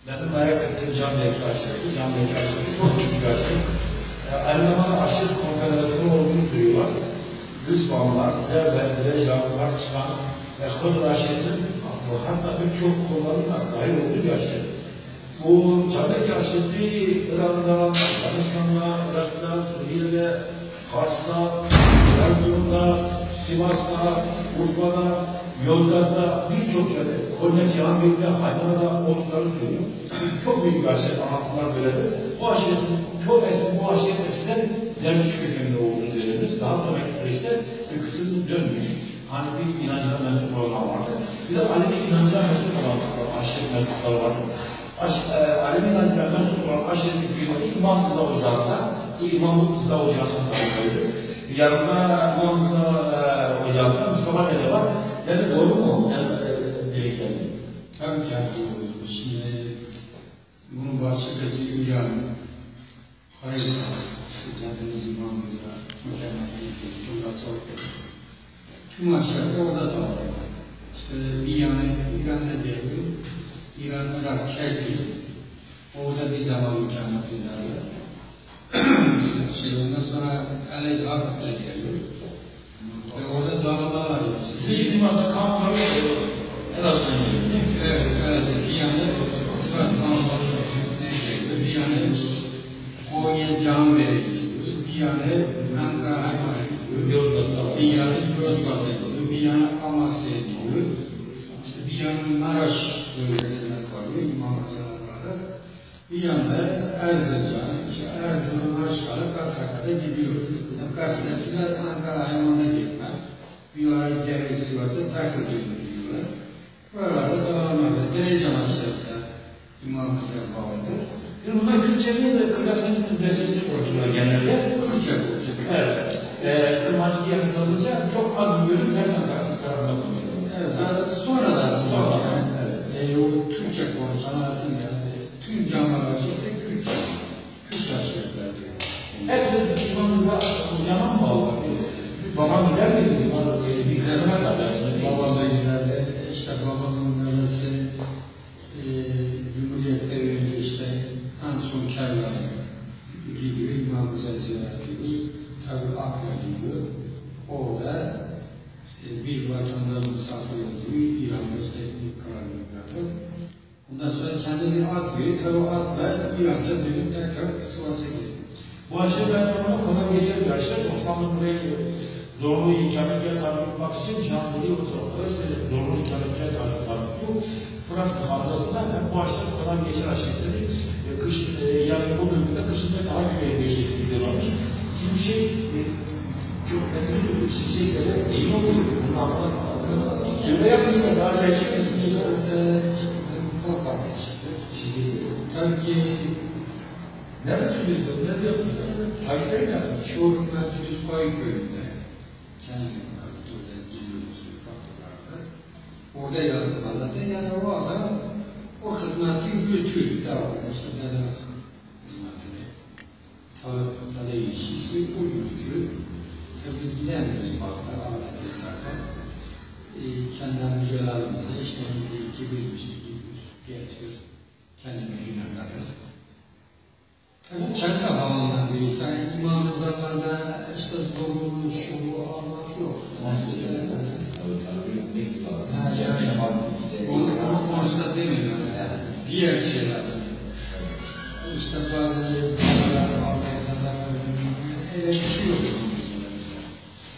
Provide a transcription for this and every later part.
Benim merak ettiğim Canbeyaz'ı aşırı. Canbeyaz'ı aşırı çok büyük bir aşırı. Aynı zamanda aşırı konfederasyonu olduğunu söylüyorlar. Kısmanlar, zerbeler, canlılar çıkan Kod Raşid'in hatta birçok konularına dahil olduğu bir aşırı. Bu Canbeyaz aşırı İran'da, Afganistan'da, Irak'ta, Suriye'de, Kars'ta, Erzurum'da, Sivas'ta, Urfa'da, Yozgat'ta birçok yerde, Konya Cihangir'de, Haydar'da olduklarını söylüyor. Çok büyük bir aşiret anlatımlar böyledir. Bu aşiretin çok eski, bu aşiret eskiden Zerdüşt kökeninde olduğunu söylüyoruz. Daha sonraki süreçte bir kısım dönmüş. Hanefi inancına mensup olanlar vardır. Bir de Alevi inancına mensup olan aşiret mensupları vardır. Alevi inancına mensup olan aşiretin kıymeti İmam Rıza Ocağı'nda, bu İmam Rıza Ocağı'ndan tanıtılıyor. Yanında İmam Rıza Ocağı'nda Mustafa Dede var. Yani doğru mu? Dediklerim. Tabii ki doğru. Şimdi bunun bahçedeki Hülya'nın harita, kendimiz İmam Rıza, mükemmel bir sohbet. Tüm aşağıda orada da var. İşte bir yana İran'da devri, İran'da Kerkük, orada bir zaman mükemmel ilerler. Ondan sonra El-Ezhar'da geliyor. Ve orada dağlar var. Siması kanunları en azından değil mi? Evet, evet. Bir yana Sıfat kanunları geliyor. Bir yana Konya Camii'ye gidiyor. Bir yana Ankara gidiyor. Bir yana Yozgat'a gidiyor. Bir yana Amasya'ya gidiyor. İşte bir yana Maraş bölgesine kalıyor. İmam Hasan'a kadar. Bir yana Erzincan, işte Erzurum'a çıkarak Kars'a kadar gidiyor. Kars'takiler Ankara Hayman'a gitmek. Bir ay devlet Sivas'a terk ediyorlar. Buralarda devam ediyor. Derece maçlarında İmam Hüseyin bağlıdır. Bunlar Kürtçe'nin de klasik dersini konuşuyorlar genelde. Kürtçe konuşuyor. Evet. Kırmancı diye yazılınca çok az bir bölüm tersen tarafında konuşuyorlar. Evet. Sonradan sonra o Türkçe konuşan aslında tüm camialar içinde Kürtçe. Kürtçe şirketler diyor. Hepsi İmam'ımıza hocama mı bağlı? Babam gider miydi? Bir kısmına zaten. Babam da giderdi. İşte babamın neresi Cumhuriyet devrinde işte en son Kervan gibi İmam-ı ziyaret ediyoruz. Tabii akla gidiyor. Orada bir vatandaş misafir olduğu İran'da teknik kararlarında. Ondan sonra kendine at veriyor. Tabii o atla İran'da dönüp tekrar Sivas'a gidiyor. Bu aşırıdan sonra kolay geçer bir aşırı. Osmanlı buraya zorlu ikametgâh tabi tutmak için Şanlıurfa'yı o taraflara işte zorlu ikametgâh tabi tutuyor. Fırat Havzası'nda hem bu aşırı kolay geçer aşırıları yazın bu bölümünde kışında daha güvenli bir şekilde varmış. Şimdi şey çok önemli bir şimşeklere iyi oluyor. Bunun altına Cümle yapmışlar. Daha belki ufak kardeşler. Tabii ki nerede tülüyorsun? Nerede yapmışlar? Hayır mi? Çorum'da Tülüskoy köyünde kendini orada geliyoruz ufaklıklarda. Orada yazıklardı. Yani o adam o hizmeti götürdü. Tamam işte dede hizmetini. Dede işçisi o yürütüyor. Tabii biz gidemiyoruz fazla. Ahmet Esar'da. Kendimiz celalımızda işte 2-1,5 geçiyoruz. Kendimiz güne kadar. Tabii kendi havandan bir insan, İmam Rıza'larda işte zorunlu şu anlat yok. Onu konusunda demiyorum yani. Diğer şeylerde. İşte bazı paralar, aldıklar, öyle bir şey yok.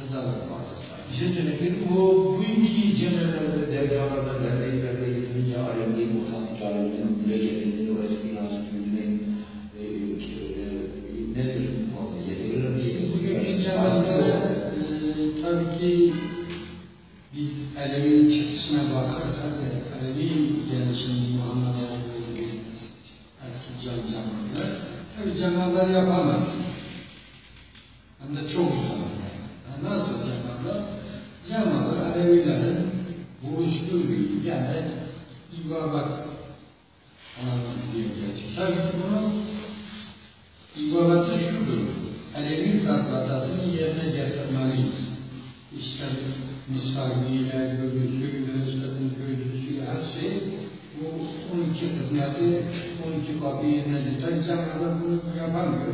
Rızalar vardır. Bir şey söyleyeyim. Bu iki cemevlerde, dergahlarda, derneklerde yeterince alemliğin, otantik alemliğin dile getirdiği o eski inancı sürgüneyin ne diyorsun bu konuda? Yetirilir mi? Bugünkü cemevlere tabii ki biz Alevi'nin çıkışına bakarsak Alevi gelişimini Muhammed Ali'nin eski cemaatler tabii cemaatler yapamaz. Hem de çok uzun. Nasıl cemaatler? Cemaatler Alevilerin buluştuğu bir yani ibadet anlamı diye geçiyor. Tabii ki bunun ibadeti şudur. Alevi fazlasını yerine getirmeliyiz. İşte misafiriyle, görgüsüyle, gözcüsüyle her şey bu 12 12 hizmeti, 12 kapıyı yerine getiren camiler bunu yapamıyor.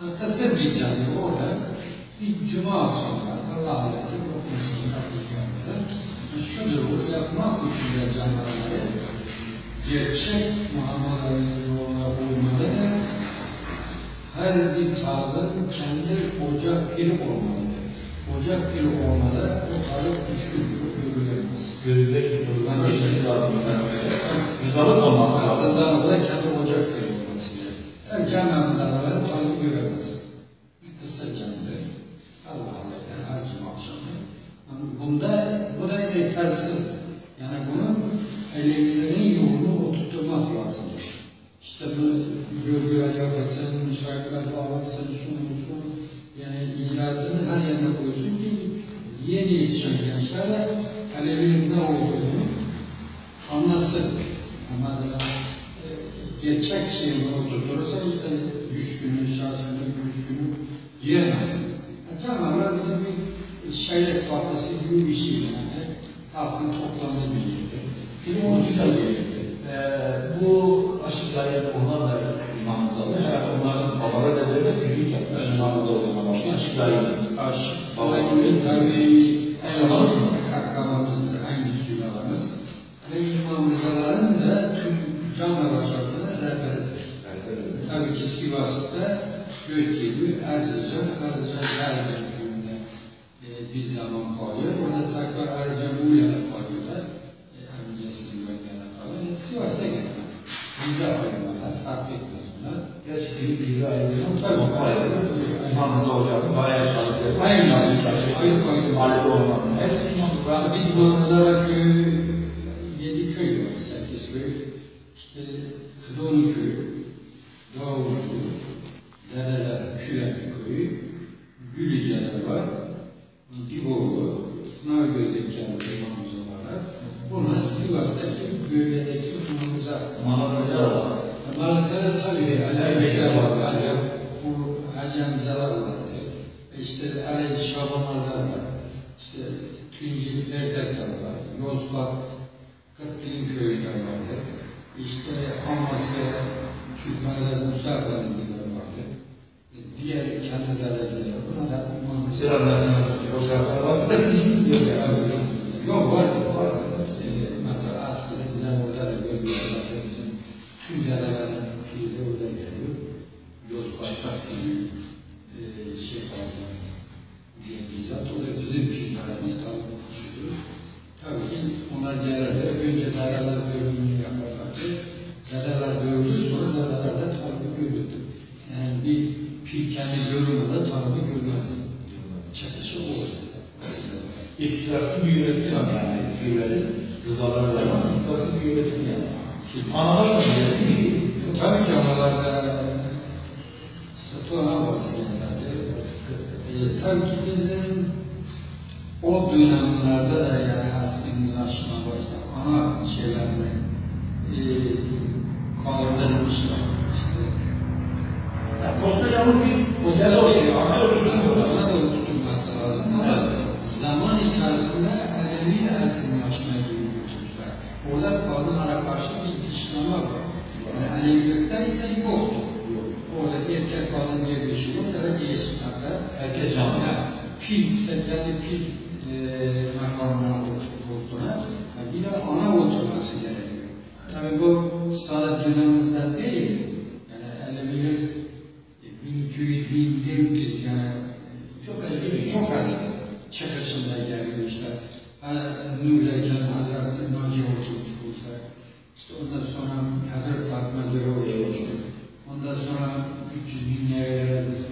Hatta bir cami orada bir cuma akşamı Allah Allah'ı okumasını yapıyorlar. Şudur, o yapmak için de camileri gerçek muamelenin yoluna uymalıdır. Her bir tağın kendi ocak piri olmalıdır. Ocak piri olmalı, o tarih düşkündür, görülemez. Görülen geçmesi lazım. Rızalık olması lazım. Rızalık da kendi ocak piri olması lazım. Hem camilerinde de tarih göremez. Kısa camiler, Allah Allah'tan her cuma akşamı. Bu da yetersiz. Yani bunu Alevilerin yolunu oturtmak lazımdır. İşte bu görgüler yapasın, müsaitler bağlasın, şunu, yani icraatını her yerine koysun ki yeni yetişen gençlerle Alevi'nin ne olduğunu anlasın. Ama gerçek şeyini oturtursa işte 100 günü, şahsını, 100 günü giremezsin. Tamamen bizim bir şehret kafası gibi bir şey yani. Halkın toplamı birlikte. Bir oluşta bu aşıklayı onlar da imamımız alıyor. Yani onların babalar dedeleri birlik yapmış. İmamımız o zaman aşıklayı. Aşıklayı tabii en az akrabamızdır, aynı sülalamız. Ve imamımızların da tüm cami başarılarına rehberidir. Tabii ki Sivas'ta Gökyeli, Erzincan Erzincan köyünde bir zaman kalıyor. Orada tekrar Erzincan Uya'da kalıyorlar. Amcasının bölgelerine kalıyor. Sivas'ta geliyor. Bizde ayrılmalar, fark etmez bunlar. Gerçi bir ayrılıyor. Tabii o ayrılıyor. İmamımız olacak. Bayağı yaşadık. Aynı ayrı Ayrı olmak. Hepsi imamımız. Biz Manzara köyü, 7 köy var, 8 köy. İşte Kıdonu köyü, Doğulu köyü, Dedeler, Küler köyü, Gülüceler var, Diboğlu, Nargöz'deki imamımız var. Bunlar Sivas'taki bölgedeki imamımıza. Malatya'da tabii Aleviler var, Acemzeler var. İşte Aleyh Şabanlar'da var, işte Tünceli Erdek'ten var, Yozgat, Kırkdilin köyünden vardı, işte Amasya, Çürkhane'de Musa Efendi'den vardı, diğer kendi dereceler, buna da imamımız. Yok vardı. Mesela askerinden orada da görüyorlar, bizim tüm derelerin piri orada geliyor, Yozgat, Kırkdilin, Şefal'da diye bizzat, o da bizim firmalarımız tabi kuşudur. Tabii ki onlar gelirde önce dadalar bölümünü yaparlardı. Dadalar bölümü sonra dadalar da tabi görürdü. Yani bir pil kendi bölümünde tabi görmezdi. Çatışı olur. İktidarsız bir yönetim yani. Hükümlerin rızaları da var. İktidarsız bir yönetim yani. Analar da değil. Tabii ki analarda Satıona bakıyor zaten. Tabii ki bizim o dönemlerde de yani asimilasyona başladı. Ana şeylerini kaldırmışlar. İşte Posta yavru bir posta da oturtulması lazım ama zaman içerisinde Alevi de asimilasyona götürmüşler. Orada kadınlara karşı bir dışlama var. Yani Alevilikten ise yoktu. Orada erkek kadın diye bir şey yok. Ya da değişik hatta. herkes canlı. Pil, kendi pil makamına oturduğuna bir de ana oturması gerekiyor. Tabii bu sadece dönemimizden değil. Yani Aleviler 1200-1400 yani Çok eski bir çok eski. Çıkışında geliyor işte. Nur'dayken Hazreti Naci oturmuş olsa, işte ondan sonra Hazreti Fatıma Zöre oturmuştu. Ondan sonra 300 bin nevelerimiz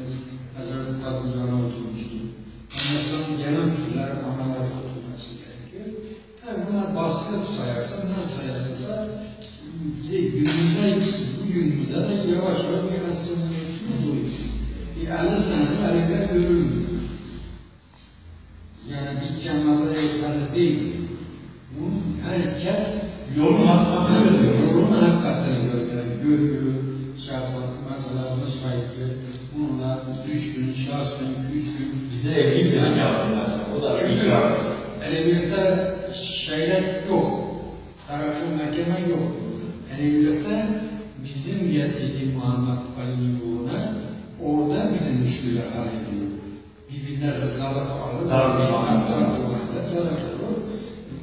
Hazreti Fatıma oturmuştu. Ondan sonra gelen türler analar oturması gerekiyor. Tabii bunlar baskı sayarsa, nasıl sayarsınsa günümüze de yavaş yavaş bir asimilasyona doğuyor. Bir 50 senede Aleviler görülmüyor. Yani bir cemaate yeterli değil. Herkes yolun hakikatini görüyor. Yolun hakikatini görüyor. Şahbat, mesela müsaitle, bununla 3 gün, şahsen 200 gün. Bizde evlilik de yaptılar. O da çünkü Alevilikte şeylet yok. Tarafı mekeme yok. Aleviler müşküler halinde birbirine rızalık alır. Tartışmalar.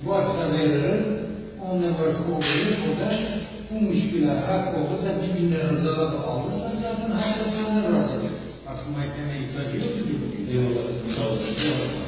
Varsa verilir, ondan varsa o verir, o da bu müşküler hak olursa birbirine rızalık alırsa zaten hak da senden razıdır. Artık mahkemeye ihtiyacı yok. Eyvallah. Sağ olun.